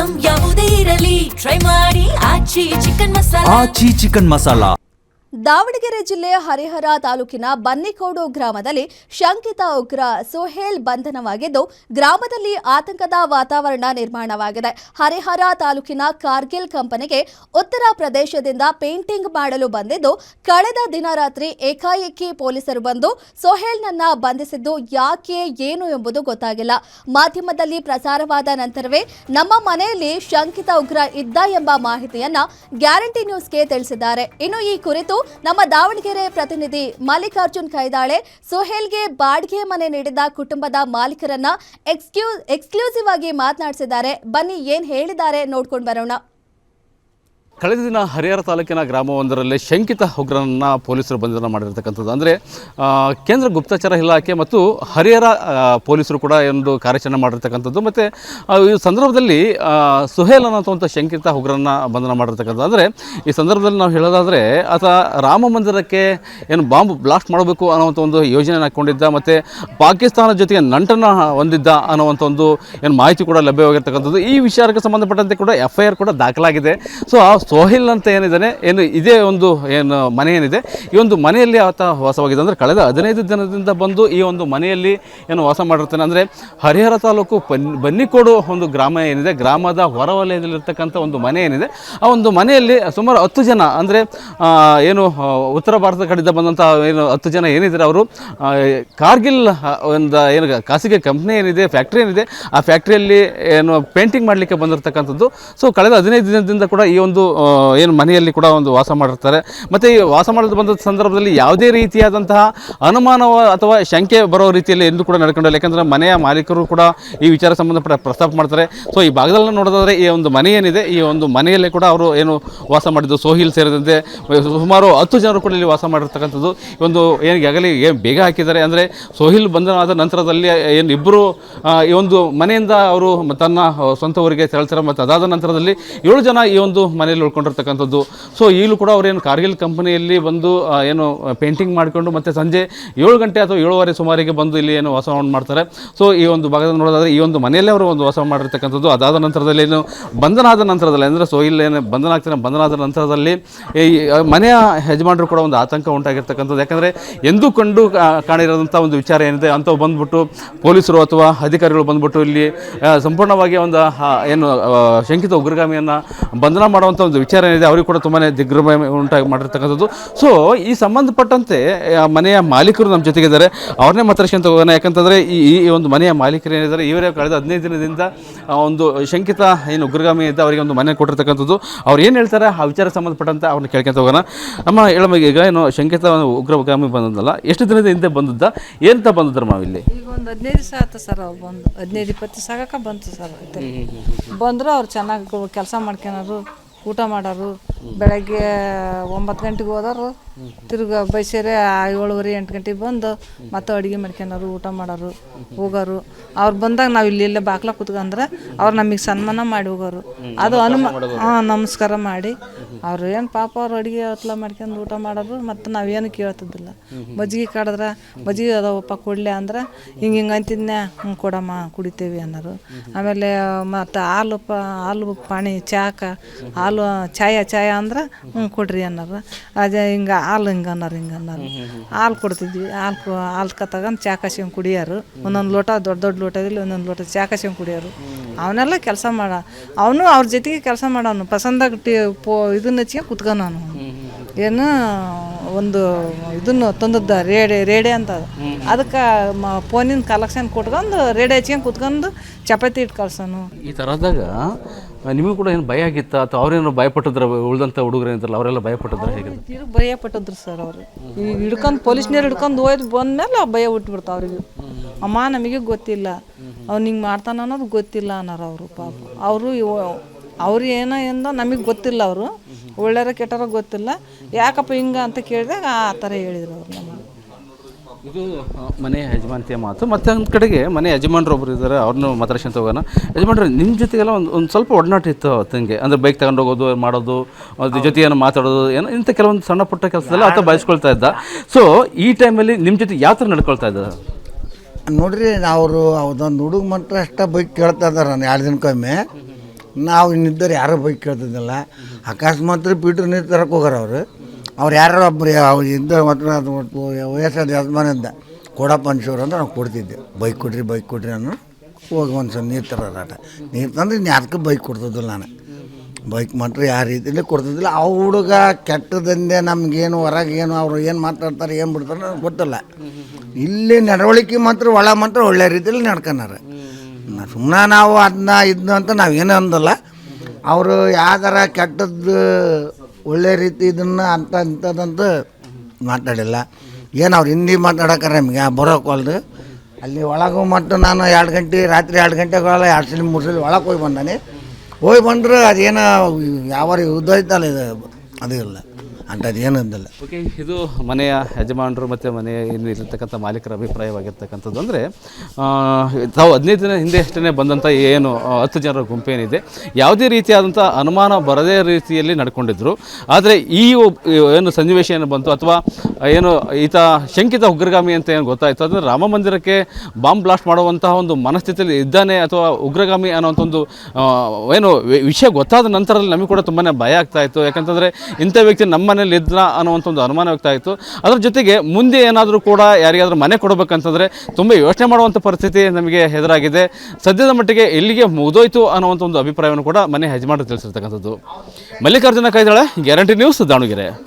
Item ಯಾವುದೇ ಇರಲಿ try ಮಾಡಿ ಆಚಿ ಚಿಕನ್ ಮಸಾಲಾ. ದಾವಣಗೆರೆ ಜಿಲ್ಲೆ ಹರಿಹರ ತಾಲೂಕಿನ ಬನ್ನಿಕೋಡು ಗ್ರಾಮದಲ್ಲಿ ಶಂಕಿತ ಉಗ್ರ ಸೊಹೇಲ್ ಬಂಧನವಾಗಿದ್ದು ಗ್ರಾಮದಲ್ಲಿ ಆತಂಕದ ವಾತಾವರಣ ನಿರ್ಮಾಣವಾಗಿದೆ. ಹರಿಹರ ತಾಲೂಕಿನ ಕಾರ್ಗಿಲ್ ಕಂಪನಿಗೆ ಉತ್ತರ ಪ್ರದೇಶದಿಂದ ಪೇಂಟಿಂಗ್ ಮಾಡಲು ಬಂದಿದ್ದು ಕಳೆದ ದಿನ ರಾತ್ರಿ ಏಕಾಏಕಿ ಪೊಲೀಸರು ಬಂದು ಸೊಹೇಲ್ನನ್ನ ಬಂಧಿಸಿದ್ದು ಯಾಕೆ ಏನು ಎಂಬುದು ಗೊತ್ತಾಗಿಲ್ಲ. ಮಾಧ್ಯಮದಲ್ಲಿ ಪ್ರಸಾರವಾದ ನಂತರವೇ ನಮ್ಮ ಮನೆಯಲ್ಲಿ ಶಂಕಿತ ಉಗ್ರ ಇದ್ದ ಎಂಬ ಮಾಹಿತಿಯನ್ನ ಗ್ಯಾರಂಟಿ ನ್ಯೂಸ್ಗೆ ತಿಳಿಸಿದ್ದಾರೆ. ಇನ್ನು ಈ ಕುರಿತು ನಮ್ಮ ದಾವಣಗೆರೆ ಪ್ರತಿನಿಧಿ ಮಲ್ಲಿಕಾರ್ಜುನ್ ಕೈದಾಳೆ ಸೊಹೇಲ್ಗೆ ಬಾಡಿಗೆ ಮನೆ ನೀಡಿದ ಕುಟುಂಬದ ಮಾಲೀಕರನ್ನ ಎಕ್ಸ್ಕ್ಲೂಸಿವ್ ಆಗಿ ಮಾತನಾಡಿಸಿದ್ದಾರೆ. ಬನ್ನಿ ಏನ್ ಹೇಳಿದ್ದಾರೆ ನೋಡ್ಕೊಂಡು ಬರೋಣ. ಕಳೆದ ದಿನ ಹರಿಹರ ತಾಲೂಕಿನ ಗ್ರಾಮವೊಂದರಲ್ಲಿ ಶಂಕಿತ ಉಗ್ರನನ್ನು ಪೊಲೀಸರು ಬಂಧನ ಮಾಡಿರ್ತಕ್ಕಂಥದ್ದು. ಅಂದರೆ ಕೇಂದ್ರ ಗುಪ್ತಚರ ಇಲಾಖೆ ಮತ್ತು ಹರಿಹರ ಪೊಲೀಸರು ಕೂಡ ಒಂದು ಕಾರ್ಯಾಚರಣೆ ಮಾಡಿರ್ತಕ್ಕಂಥದ್ದು. ಮತ್ತು ಈ ಸಂದರ್ಭದಲ್ಲಿ ಸುಹೇಲ್ ಅನ್ನೋಂಥ ಶಂಕಿತ ಉಗ್ರನ ಬಂಧನ ಮಾಡಿರ್ತಕ್ಕಂಥದ್ದು. ಅಂದರೆ ಈ ಸಂದರ್ಭದಲ್ಲಿ ನಾವು ಹೇಳೋದಾದರೆ ಆತ ರಾಮ ಮಂದಿರಕ್ಕೆ ಏನು ಬಾಂಬ್ ಬ್ಲಾಸ್ಟ್ ಮಾಡಬೇಕು ಅನ್ನೋವಂಥ ಒಂದು ಯೋಜನೆ ಹಾಕ್ಕೊಂಡಿದ್ದ, ಮತ್ತು ಪಾಕಿಸ್ತಾನ ಜೊತೆಗೆ ನಂಟನ್ನು ಹೊಂದಿದ್ದ ಅನ್ನೋವಂಥ ಒಂದು ಏನು ಮಾಹಿತಿ ಕೂಡ ಲಭ್ಯವಾಗಿರ್ತಕ್ಕಂಥದ್ದು. ಈ ವಿಚಾರಕ್ಕೆ ಸಂಬಂಧಪಟ್ಟಂತೆ ಕೂಡ FIR ಕೂಡ ದಾಖಲಾಗಿದೆ. ಸೊ ಸೊಹೇಲ್ ಅಂತ ಏನಿದ್ದಾನೆ ಇದೇ ಒಂದು ಏನು ಮನೆ ಏನಿದೆ ಈ ಒಂದು ಮನೆಯಲ್ಲಿ ಆತ ವಾಸವಾಗಿದೆ. ಅಂದರೆ ಕಳೆದ 15 ದಿನದಿಂದ ಬಂದು ಈ ಒಂದು ಮನೆಯಲ್ಲಿ ಏನು ವಾಸ ಮಾಡಿರ್ತಾನೆ. ಅಂದರೆ ಹರಿಹರ ತಾಲೂಕು ಬನ್ನಿಕೋಡು ಒಂದು ಗ್ರಾಮ ಏನಿದೆ, ಗ್ರಾಮದ ಹೊರವಲಯದಲ್ಲಿರ್ತಕ್ಕಂಥ ಒಂದು ಮನೆ ಏನಿದೆ, ಆ ಒಂದು ಮನೆಯಲ್ಲಿ ಸುಮಾರು 10 ಜನ, ಅಂದರೆ ಏನು ಉತ್ತರ ಭಾರತದ ಕಡೆಯಿಂದ ಬಂದಂಥ ಏನು 10 ಜನ ಏನಿದ್ದಾರೆ ಅವರು ಕಾರ್ಗಿಲ್ ಒಂದು ಏನು ಖಾಸಗಿ ಕಂಪ್ನಿ ಏನಿದೆ, ಫ್ಯಾಕ್ಟ್ರಿ ಏನಿದೆ, ಆ ಫ್ಯಾಕ್ಟ್ರಿಯಲ್ಲಿ ಏನು ಪೇಂಟಿಂಗ್ ಮಾಡಲಿಕ್ಕೆ ಬಂದಿರತಕ್ಕಂಥದ್ದು. ಸೊ ಕಳೆದ 15 ದಿನದಿಂದ ಕೂಡ ಈ ಒಂದು ಏನು ಮನೆಯಲ್ಲಿ ಕೂಡ ಒಂದು ವಾಸ ಮಾಡಿರ್ತಾರೆ. ಮತ್ತು ಈ ವಾಸ ಮಾಡಲು ಬಂದ ಸಂದರ್ಭದಲ್ಲಿ ಯಾವುದೇ ರೀತಿಯಾದಂತಹ ಅನುಮಾನ ಅಥವಾ ಶಂಕೆ ಬರೋ ರೀತಿಯಲ್ಲಿ ಎಂದು ಕೂಡ ನಡ್ಕೊಂಡಿಲ್ಲ. ಯಾಕಂದರೆ ಮನೆಯ ಮಾಲೀಕರು ಕೂಡ ಈ ವಿಚಾರ ಸಂಬಂಧಪಟ್ಟ ಪ್ರಸ್ತಾಪ ಮಾಡ್ತಾರೆ. ಸೊ ಈ ಭಾಗದಲ್ಲಿ ನೋಡೋದಾದರೆ ಈ ಒಂದು ಮನೆ ಏನಿದೆ ಈ ಒಂದು ಮನೆಯಲ್ಲೇ ಕೂಡ ಅವರು ಏನು ವಾಸ ಮಾಡಿದ್ದು ಸೊಹೇಲ್ ಸೇರಿದಂತೆ ಸುಮಾರು 10 ಜನರು ಕೂಡ ಇಲ್ಲಿ ವಾಸ ಮಾಡಿರ್ತಕ್ಕಂಥದ್ದು. ಒಂದು ಏನು ಈಗಾಗಲೇ ಏನು ಬೇಗ ಹಾಕಿದ್ದಾರೆ. ಅಂದರೆ ಸೊಹೇಲ್ ಬಂಧನವಾದ ನಂತರದಲ್ಲಿ ಏನು ಇಬ್ಬರು ಈ ಒಂದು ಮನೆಯಿಂದ ಅವರು ತನ್ನ ಸ್ವಂತ ಊರಿಗೆ ತೆರಳ್ತಾರೆ. ಮತ್ತು ಅದಾದ ನಂತರದಲ್ಲಿ 7 ಜನ ಈ ಒಂದು ಮನೆಯಲ್ಲಿ ಉಳ್ಕೊಂಡಿರ್ತಕ್ಕಂಥದ್ದು. ಸೊ ಈಗಲೂ ಕೂಡ ಅವರೇನು ಕಾರ್ಗಿಲ್ ಕಂಪನಿಯಲ್ಲಿ ಬಂದು ಏನು ಪೇಂಟಿಂಗ್ ಮಾಡಿಕೊಂಡು ಮತ್ತು ಸಂಜೆ 7 ಗಂಟೆ ಅಥವಾ 7:15 ಸುಮಾರಿಗೆ ಬಂದು ಇಲ್ಲಿ ಏನು ವಾಸವನ್ನು ಮಾಡ್ತಾರೆ. ಸೊ ಈ ಒಂದು ಭಾಗದಲ್ಲಿ ನೋಡೋದಾದರೆ ಈ ಒಂದು ಮನೆಯಲ್ಲೇ ಅವರು ಒಂದು ವಾಸ ಮಾಡಿರ್ತಕ್ಕಂಥದ್ದು. ಅದಾದ ನಂತರದಲ್ಲಿ ಏನು ಬಂಧನ ಆದ ನಂತರದಲ್ಲಿ, ಅಂದರೆ ಸೊಹೇಲ್ ಏನು ಬಂಧನ ಆಗ್ತಾನೆ, ಬಂಧನ ಆದ ನಂತರದಲ್ಲಿ ಈ ಮನೆಯ ಯಜಮಾನರು ಕೂಡ ಒಂದು ಆತಂಕ ಉಂಟಾಗಿರ್ತಕ್ಕಂಥದ್ದು. ಯಾಕಂದರೆ ಎಂದೂ ಕಂಡು ಕಾಣಿರೋದಂಥ ಒಂದು ವಿಚಾರ ಏನಿದೆ ಅಂಥವು ಬಂದ್ಬಿಟ್ಟು ಪೊಲೀಸರು ಅಥವಾ ಅಧಿಕಾರಿಗಳು ಬಂದ್ಬಿಟ್ಟು ಇಲ್ಲಿ ಸಂಪೂರ್ಣವಾಗಿ ಒಂದು ಏನು ಶಂಕಿತ ಉಗ್ರಗಾಮಿಯನ್ನು ಬಂಧನ ಮಾಡುವಂಥ ಒಂದು ವಿಚಾರ ಏನಿದೆ ಅವರಿಗೆ ಕೂಡ ತುಂಬಾ ದಿಗ್ಭ್ರಮೆ ಉಂಟಾಗಿ ಮಾಡಿರ್ತಕ್ಕಂಥದ್ದು. ಸೊ ಈ ಸಂಬಂಧಪಟ್ಟಂತೆ ಮನೆಯ ಮಾಲೀಕರು ನಮ್ಮ ಜೊತೆಗಿದ್ದಾರೆ, ಅವ್ರನ್ನೇ ಮಾತಾಡ್ಸ್ಕೊಂತ ಹೋಗೋಣ. ಯಾಕಂತಂದರೆ ಈ ಒಂದು ಮನೆಯ ಮಾಲೀಕರು ಏನಿದ್ದಾರೆ ಇವರೇ ಕಳೆದ 15 ದಿನದಿಂದ ಒಂದು ಶಂಕಿತ ಏನು ಉಗ್ರಗಾಮಿ ಇದ್ದ ಅವರಿಗೆ ಒಂದು ಮನೆ ಕೊಟ್ಟಿರ್ತಕ್ಕಂಥದ್ದು. ಅವ್ರು ಏನು ಹೇಳ್ತಾರೆ ಆ ವಿಚಾರ ಸಂಬಂಧಪಟ್ಟಂತೆ ಅವ್ರನ್ನ ಕೇಳ್ಕೊಂತ ಹೋಗೋಣ. ನಮ್ಮ ಹೇಳಮಗೆ ಈಗ ಏನು ಶಂಕಿತ ಉಗ್ರಗಾಮಿ ಬಂದಲ್ಲ, ಎಷ್ಟು ದಿನದ ಹಿಂದೆ ಬಂದದ್ದ, ಏನಂತ ಬಂದಿದ್ರು ಮಾವಿಲ್ಲಿ? ಈಗ ಒಂದು 15 ದಿವಸ ಆಯ್ತು ಸರ್. ಅವ್ರು ಬಂದು 15-20 ದಿವಸ ಆಗಕ್ಕೆ ಬಂತು ಸರ್. ಬಂದರು ಅವ್ರು ಚೆನ್ನಾಗಿ ಕೆಲಸ ಮಾಡ್ಕೊಳೋರು, ಊಟ ಮಾಡೋರು. ಬೆಳಗ್ಗೆ 9 ಗಂಟೆಗೆ ಹೋದವರು ತಿರ್ಗಿ ಬೈಸೇರೆ 7:30-8 ಗಂಟೆಗೆ ಬಂದು ಮತ್ತೆ ಅಡುಗೆ ಮಾಡ್ಕೊಳೋರು, ಊಟ ಮಾಡೋರು, ಹೋಗೋರು. ಅವ್ರು ಬಂದಾಗ ನಾವು ಇಲ್ಲೇ ಬಾಕ್ಲ ಕೂತ್ಕೊಂಡ್ರೆ ಅವ್ರು ನಮಗೆ ಸನ್ಮಾನ ಮಾಡಿ ಹೋಗೋರು. ಅದು ನಮಸ್ಕಾರ ಮಾಡಿ ಅವ್ರು ಏನು ಪಾಪ ಅವ್ರು ಅಡುಗೆ ಹೊತ್ಲ ಮಾಡ್ಕೊಂಡು ಊಟ ಮಾಡೋರು. ಮತ್ತು ನಾವೇನು ಕೇಳ್ತಿದ್ದಿಲ್ಲ. ಮಜ್ಜಿಗೆ ಕಾಡಿದ್ರೆ ಮಜ್ಜಿಗೆ ಅದಾವಪ್ಪ ಕೊಡಲೆ ಅಂದ್ರೆ ಹಿಂಗೆ ಅಂತಿದ್ನೆ, ಕೊಡಮ್ಮ ಕುಡಿತೇವೆ ಅನ್ನೋರು. ಆಮೇಲೆ ಮತ್ತು ಹಾಲು ಪಾನಿ ಹಾಲು ಚಾಯ ಅಂದ್ರೆ ಕೊಡ್ರಿ ಅನ್ನೋರು. ಅದೇ ಹಿಂಗೆ ಹಾಲು ಹಿಂಗೆ ಅನ್ನೋರು ಹಾಲು ಕೊಡ್ತಿದ್ವಿ. ಹಾಲು ತಗೊಂಡು ಚಾ ಕಾಸ್ಕೊಂಡು ಕುಡಿಯೋರು. ಒಂದೊಂದು ಲೋಟ ದೊಡ್ಡ ಲೋಟದಲ್ಲಿ ಒಂದೊಂದು ಲೋಟ ಚಾ ಕಾಸ್ಕೊಂಡು ಕುಡಿಯೋರು. ಅವನ್ನೆಲ್ಲ ಕೆಲಸ ಅವನು ಅವ್ರ ಜೊತೆಗೆ ಕೆಲಸ ಮಾಡೋನು. ಪಸಂದಾಗ ಇದನ್ನ ಹಚ್ಕೊಂಡು ಕುತ್ಕೊನವನು. ಏನು ಒಂದು ಇದನ್ನು ತಂದದ್ದ ರೇಡೆ ಅಂತ, ಅದಕ್ಕೆ ಫೋನಿನ ಕಲೆಕ್ಷನ್ ಕೊಟ್ಕೊಂಡು ರೇಡೆ ಹಚ್ಕೊಂಡು ಕುತ್ಕೊಂಡು ಚಪಾತಿ ಇಟ್ಟು ಕಳ್ಸೋನು. ಈ ಥರದಾಗ ನಿಮಗೂ ಕೂಡ ಏನು ಭಯ ಆಗಿತ್ತ ಅಥವಾ ಅವ್ರೇನು ಭಯಪಟ್ಟಿದ್ರ? ಉಳಿದಂಥ ಹುಡುಗರು ಏನಿದ್ರಲ್ಲ ಅವರೆಲ್ಲ ಭಯಪಟ್ಟಿದ್ರ? ಹೇಗೆ ಭಯಪಟ್ಟಿದ್ರು ಸರ್ ಅವರು. ಈಗ ಹಿಡ್ಕೊಂಡು ಪೊಲೀಸ್ನವ್ರು ಹಿಡ್ಕೊಂಡು ಹೋಯ್ತು ಬಂದಮೇಲೆ ಭಯ ಹುಟ್ಬಿಡ್ತಾವ ಅವ್ರಿಗೆ. ಅಮ್ಮ ನಮಗೆ ಗೊತ್ತಿಲ್ಲ, ಅವ್ನು ಹಿಂಗೆ ಮಾಡ್ತಾನೆ ಅನ್ನೋದು ಗೊತ್ತಿಲ್ಲ ಅನ್ನೋರು ಅವರು. ಪಾಪ ಅವರು ಏನೋ ಎಂದೋ ನಮಗೆ ಗೊತ್ತಿಲ್ಲ. ಅವರು ಒಳ್ಳೆಯರ ಕೆಟ್ಟರ ಗೊತ್ತಿಲ್ಲ. ಯಾಕಪ್ಪ ಹಿಂಗೆ ಅಂತ ಕೇಳಿದಾಗ ಆ ಥರ ಹೇಳಿದ್ರು ಅವ್ರು ನಮಗೆ. ಇದು ಮನೆಯ ಯಜಮಾನತಿಯ ಮಾತು. ಮತ್ತು ಒಂದು ಕಡೆಗೆ ಮನೆ ಯಜಮಾನ್ರು ಒಬ್ಬರು ಇದ್ದಾರೆ, ಅವ್ರನ್ನೂ ಮಾತಾಡ್ಸ್ಕೊಂತ ಹೋಗೋಣ. ಯಜಮಾನ್ರೆ, ನಿಮ್ಮ ಜೊತೆಗೆಲ್ಲ ಒಂದು ಸ್ವಲ್ಪ ಒಡನಾಟ ಇತ್ತು ತಂಗೆ? ಅಂದರೆ ಬೈಕ್ ತಗೊಂಡು ಹೋಗೋದು, ಮಾಡೋದು, ಅದ್ರ ಜೊತೆ ಏನೋ ಮಾತಾಡೋದು, ಏನೋ ಇಂಥ ಕೆಲವೊಂದು ಸಣ್ಣ ಪುಟ್ಟ ಕೆಲಸದಲ್ಲ ಆತ ಬಯಸ್ಕೊಳ್ತಾ ಇದ್ದ. ಸೊ ಈ ಟೈಮಲ್ಲಿ ನಿಮ್ಮ ಜೊತೆ ಯಾವ ಥರ ನಡ್ಕೊಳ್ತಾ ಇದ್ದ? ನೋಡ್ರಿ, ಅವರು ಅದೊಂದು ಹುಡುಗ ಮಾತ್ರ ಅಷ್ಟೇ ಬೈಕ್ ಕೇಳ್ತಾ ಇದ್ದಾರೆ. ನಾನು 2 ದಿನಕ್ಕೊಮ್ಮೆ ನಾವು ಇನ್ನಿದ್ದರೆ ಯಾರೂ ಬೈಕ್ ಕೇಳ್ತಿದ್ದಿಲ್ಲ. ಅಕಸ್ಮಾತ್ ಪೀಟ್ರ್ ನೀರು ತರಕ್ಕೆ ಹೋಗಾರ ಅವ್ರು ಯಾರು ಒಬ್ಬರು ಅವ್ರು ಇದ್ದ ಒಟ್ಟು ವಯಸ್ಸಾದ ಯಜಮಾನಿಂದ ಕೊಡಪ್ಪ ಅನ್ಸೋರು ಅಂತ ನಾವು ಕೊಡ್ತಿದ್ದೆ. ಬೈಕ್ ಕೊಡ್ರಿ ಅನ್ನೋ ಹೋಗಿ ಒಂದು ಸಲ ನೀರು ತರೋರಾಟ. ನೀರು ತಂದ್ರೆ ಇನ್ನು ಯಾಕೆ ಬೈಕ್ ಕೊಡ್ತಿದ್ದಿಲ್ಲ ನಾನು. ಬೈಕ್ ಮಾತ್ರ ಯಾವ ರೀತಿಯಲ್ಲಿ ಕೊಡ್ತಿದ್ದಿಲ್ಲ. ಆ ಹುಡುಗ ಕೆಟ್ಟದಂದೆ ನಮಗೇನು ಹೊರಗೇನು ಅವರು ಏನು ಮಾತಾಡ್ತಾರೆ ಏನು ಬಿಡ್ತಾರೆ ನನಗೆ ಗೊತ್ತಿಲ್ಲ. ಇಲ್ಲಿ ನಡವಳಿಕೆ ಮಾತ್ರ ಮಾತ್ರ ಒಳ್ಳೆ ರೀತಿಯಲ್ಲಿ ನಡ್ಕೊಂಡಾರೆ. ಸುಮ್ಮನೆ ನಾವು ಇದನ್ನ ಅಂತ ನಾವೇನೂ ಅಂದಲ್ಲ. ಅವರು ಯಾವ್ದಾರ ಕೆಟ್ಟದ್ದು ಒಳ್ಳೆ ರೀತಿ ಇದನ್ನು ಇಂಥದ್ದಂತ ಮಾತಾಡಿಲ್ಲ. ಏನು ಅವ್ರು ಹಿಂದಿ ಮಾತಾಡೋಕ್ಕಾರ ನಮಗೆ ಬರೋಕ್ವಲ್ದು. ಅಲ್ಲಿ ಒಳಗೂ ಮತ್ತು ನಾನು 2 ಗಂಟೆ ರಾತ್ರಿ 2 ಗಂಟೆಗಳ 2 ಸಲ 3 ಸಲ ಒಳಗೆ ಹೋಗಿ ಬಂದ್ರೆ ಅದೇನೋ ಯಾವ ಯುದ್ಧ ಇದ್ದಲ್ಲ ಇದು ಅದು ಇಲ್ಲ ಅಂಥದ್ದು ಏನೂ ಇದ್ದಿಲ್ಲ. ಓಕೆ, ಇದು ಮನೆಯ ಯಜಮಾನರು ಮತ್ತು ಮನೆಯ ಏನು ಇರತಕ್ಕಂಥ ಮಾಲೀಕರ ಅಭಿಪ್ರಾಯವಾಗಿರ್ತಕ್ಕಂಥದ್ದು. ಅಂದರೆ ತಾವು 15 ದಿನ ಹಿಂದೆ ಅಷ್ಟೇ ಬಂದಂಥ ಏನು 10 ಜನರ ಗುಂಪೇನಿದೆ ಯಾವುದೇ ರೀತಿಯಾದಂಥ ಅನುಮಾನ ಬರದೇ ರೀತಿಯಲ್ಲಿ ನಡ್ಕೊಂಡಿದ್ರು. ಆದರೆ ಈ ಏನು ಸನ್ನಿವೇಶ ಏನು ಬಂತು ಅಥವಾ ಏನು ಈತ ಶಂಕಿತ ಉಗ್ರಗಾಮಿ ಅಂತ ಏನು ಗೊತ್ತಾಯಿತು, ಅಂದರೆ ರಾಮ ಮಂದಿರಕ್ಕೆ ಬಾಂಬ್ ಬ್ಲಾಸ್ಟ್ ಮಾಡುವಂತಹ ಒಂದು ಮನಸ್ಥಿತಿಯಲ್ಲಿ ಇದ್ದಾನೆ ಅಥವಾ ಉಗ್ರಗಾಮಿ ಅನ್ನೋಂಥ ಒಂದು ಏನು ವಿಷಯ ಗೊತ್ತಾದ ನಂತರದಲ್ಲಿ ನಮಗೆ ಕೂಡ ತುಂಬಾ ಭಯ ಆಗ್ತಾಯಿತ್ತು. ಯಾಕಂತಂದರೆ ಇಂಥ ವ್ಯಕ್ತಿ ನಮ್ಮ ಮನೇಲಿ ಇದ್ರ ಅನ್ನುವಂಥ ಒಂದು ಅನುಮಾನ ವ್ಯಕ್ತಾಯಿತು. ಅದ್ರ ಜೊತೆಗೆ ಮುಂದೆ ಏನಾದರೂ ಕೂಡ ಯಾರಿಗಾದ್ರೂ ಮನೆ ಕೊಡಬೇಕಂತಂದರೆ ತುಂಬ ಯೋಚನೆ ಮಾಡುವಂಥ ಪರಿಸ್ಥಿತಿ ನಮಗೆ ಎದುರಾಗಿದೆ. ಸದ್ಯದ ಮಟ್ಟಿಗೆ ಎಲ್ಲಿಗೆ ಮುಗಿದೋಯ್ತು ಅನ್ನುವಂಥ ಒಂದು ಅಭಿಪ್ರಾಯವನ್ನು ಕೂಡ ಮನೆ ಯಜಮಾನರು ತಿಳಿಸಿರ್ತಕ್ಕಂಥದ್ದು. Mallikarjuna Kaidale, guarantee news, Davanagere.